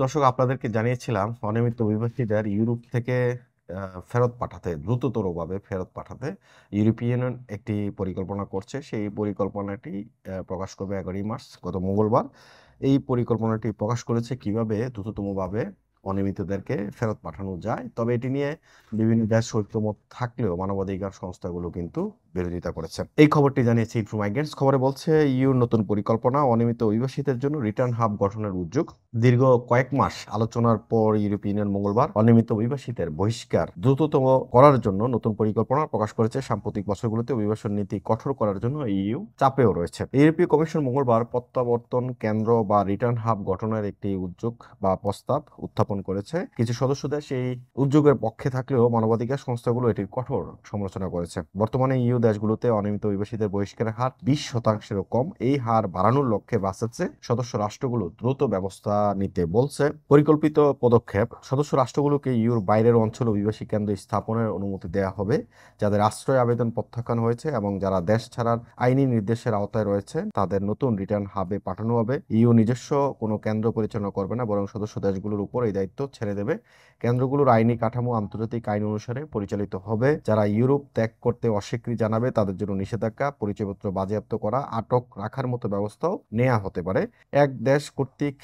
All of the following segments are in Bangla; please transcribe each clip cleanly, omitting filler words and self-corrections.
দর্শক আপনাদেরকে জানিয়েছিলাম অনিয়মিত অভিবাসীদের ইউরোপ থেকে ফেরত পাঠাতে দ্রুততরভাবে ফেরত পাঠাতে ইউরোপিয়ান ইউনিয়ন একটি পরিকল্পনা করছে। সেই পরিকল্পনাটি প্রকাশ করবে 11ই মার্চ গত মঙ্গলবার। এই পরিকল্পনাটি প্রকাশ করেছে কিভাবে দ্রুততমভাবে অনিয়মিতদেরকে ফেরত পাঠানো যায়। তবে এটি নিয়ে বিভিন্ন দেশ ঐক্যমত থাকলেও মানবাধিকার সংস্থাগুলো কিন্তু বিরোধিতা করেছে। এই খবরটি জানিয়েছে ইনফো মাইগ্রেন্টস। খবরে বলছে ইউর নতুন পরিকল্পনা অনিয়মিত অভিবাসীদের জন্য রিটার্ন হাব গঠনের উদ্যোগ। দীর্ঘ কয়েক মাস আলোচনার পর ইউরোপিয়ান ইউনিয়ন মঙ্গলবার অনিয়মিত অভিবাসীদের বহিষ্কার দ্রুততম করার জন্য নতুন পরিকল্পনা প্রকাশ করেছে। সাম্প্রতিক বছরগুলোতে অভিবাসন নীতি কঠোর করার জন্য ইইউ চাপেও রয়েছে। ইউরোপীয় কমিশন মঙ্গলবার প্রত্যাবর্তন কেন্দ্র বা রিটার্ন হাব গঠনের একটি উদ্যোগ বা প্রস্তাব উত্থাপন করেছে। কিছু সদস্য দেশ এই উদ্যোগের পক্ষে থাকলেও মানবাধিকার সংস্থাগুলো এটির কঠোর সমালোচনা করেছে। বর্তমানে ইইউ দেশগুলোতে অনিয়মিত অভিবাসীদের বহিষ্কারের হার 20%-এরও কম। এই হার বাড়ানোর লক্ষ্যে ব্রাসেলসে সদস্য রাষ্ট্রগুলো দ্রুত ব্যবস্থা নিতে বলছে। পরিকল্পিত পদক্ষেপ সদস্য রাষ্ট্রগুলোকে ইউর বাইরের অঞ্চলে অভিবাসী কেন্দ্র স্থাপনের অনুমতি দেওয়া হবে যাদের আশ্রয় আবেদন প্রত্যাখ্যান হয়েছে এবং যারা দেশ ছাড়ার আইনি নির্দেশের আওতায় রয়েছে তাদের নতুন রিটার্ন হাবে পাঠানো হবে। ইইউ নিজস্ব কোনো কেন্দ্র পরিচালনা করবে না, বরং সদস্য দেশগুলোর উপর এই দায়িত্ব ছেড়ে দেবে। কেন্দ্রগুলোর আইনি কাঠামো আন্তর্জাতিক আইন অনুসারে পরিচালিত হবে। যারা ইউরোপ ত্যাগ করতে অস্বীকৃতি জানাবে তাদের জন্য নিষেধাজ্ঞা, পরিচয়পত্র বাজেয়াপ্ত করা, আটক রাখার মতো ব্যবস্থাও নেওয়া হতে পারে। এক দেশ কর্তৃক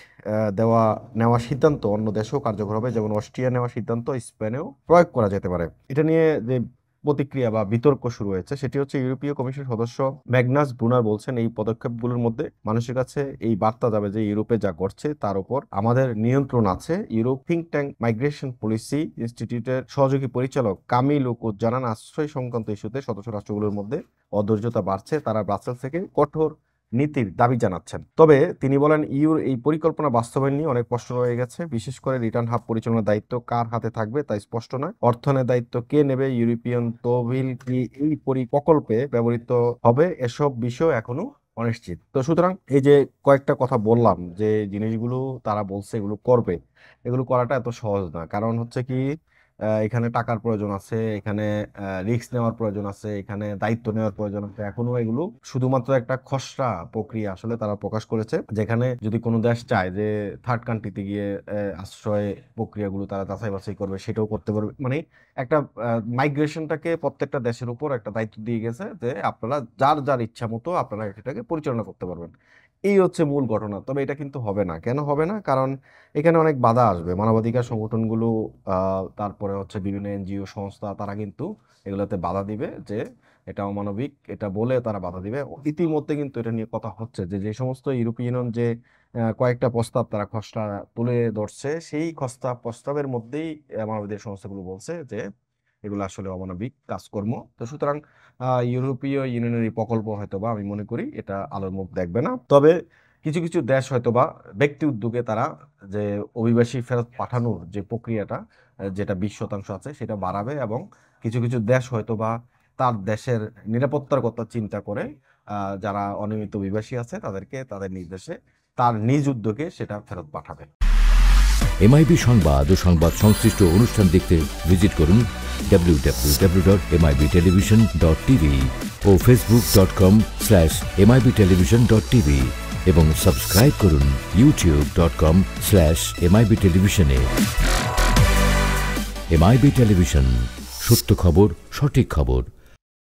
নেওয়া সিদ্ধান্ত অন্য দেশেও কার্যকর হবে, যেমন অস্ট্রিয়া নেওয়া সিদ্ধান্ত স্পেনেও প্রয়োগ করা যেতে পারে। এটা নিয়ে যে প্রতিক্রিয়া বা বিতর্ক শুরু হয়েছে সেটি হচ্ছে ইউরোপীয় কমিশন সদস্য ম্যাগনাস ব্রুনার বলছেন এই পদক্ষেপগুলোর মধ্যে মানুষের কাছে এই বার্তা যাবে যে ইউরোপে যা ঘটছে তার উপর আমাদের নিয়ন্ত্রণ আছে। Europe think tank migration policy ইনস্টিটিউটের সহযোগী পরিচালক কামিল ওকুদ জানান, আশ্রয় সংক্রান্ত ইস্যুতে সদস্য রাষ্ট্রগুলোর মধ্যে অধৈর্যতা বাড়ছে। তারা ব্রাসেলস থেকে কঠোর নীতির দাবি জানাচ্ছেন। তবে তিনি বলেন ইউর এই পরিকল্পনা বাস্তবায়ন নিয়ে অনেক প্রশ্ন রয়ে গেছে। বিশেষ করে রিটার্ন হাব পরিচালনার দায়িত্ব কার হাতে থাকবে তা স্পষ্ট নয়। অর্থায়নের দায়িত্ব কে নেবে, ইউরোপিয়ান তহবিল কি এই প্রকল্পে ব্যবহৃত হবে, এসব বিষয় এখনো অনিশ্চিত। তো সুতরাং এই যে কয়েকটা কথা বললাম যে জিনিসগুলো তারা বলছে এগুলো করবে, এগুলো করাটা এত সহজ না। কারণ হচ্ছে কি এখানে টাকার প্রয়োজন আছে, এখানে রিস্ক নেওয়ার প্রয়োজন আছে, এখানে দায়িত্ব নেওয়ার প্রয়োজন আছে। এখনো এগুলো শুধুমাত্র একটা খসড়া প্রক্রিয়া আসলে তারা প্রকাশ করেছে, যেখানে যদি কোনো দেশ চায় যে থার্ড কান্ট্রিতে গিয়ে আশ্রয় প্রক্রিয়াগুলো তারা যাচাই বাছাই করবে সেটাও করতে পারবে। মানে একটা মাইগ্রেশনটাকে প্রত্যেকটা দেশের উপর একটা দায়িত্ব দিয়ে গেছে যে আপনারা যার যার ইচ্ছা মতো আপনারা এটাকে পরিচালনা করতে পারবেন। এই হচ্ছে মূল ঘটনা। তবে এটা কিন্তু হবে না। কেন হবে না? কারণ এখানে অনেক বাধা আসবে। মানবাধিকার সংগঠনগুলো তারপরে হচ্ছে বিভিন্ন এনজিও সংস্থা তারা কিন্তু এগুলোতে বাধা দিবে যে এটা অমানবিক, এটা বলে তারা বাধা দিবে। ইতিমধ্যে কিন্তু এটা নিয়ে কথা হচ্ছে যে যে সমস্ত ইউরোপিয়ান ইউনিয়ন যে কয়েকটা প্রস্তাব তারা খসড়া তুলে ধরছে সেই প্রস্তাবের মধ্যেই মানবাধিকার সংস্থাগুলো বলছে যে এগুলো আসলে অমানবিক কাজকর্ম। তো সুতরাং ইউরোপীয় ইউনিয়নের এই প্রকল্প হয়তোবা আমি মনে করি এটা আলোর মুখ দেখবে না। তবে কিছু কিছু দেশ হয়তোবা ব্যক্তি উদ্যোগে তারা যে অভিবাসী ফেরত পাঠানোর যে প্রক্রিয়াটা যেটা 20% আছে সেটা বাড়াবে, এবং কিছু কিছু দেশ হয়তোবা তার দেশের নিরাপত্তার কথা চিন্তা করে যারা অনিয়মিত অভিবাসী আছে তাদেরকে তাদের নির্দেশে তার নিজ উদ্যোগে সেটা ফেরত পাঠাবে। এমআইবি সংবাদ ও সংবাদ সংশ্লিষ্ট অনুষ্ঠান দেখতে ভিজিট করুন www.mibtelevision.tv ও facebook.com/mibtelevision.tv এবং সাবস্ক্রাইব করুন youtube.com/mibtelevision এ। এমআইবি টেলিভিশন, সত্য খবর, সঠিক খবর।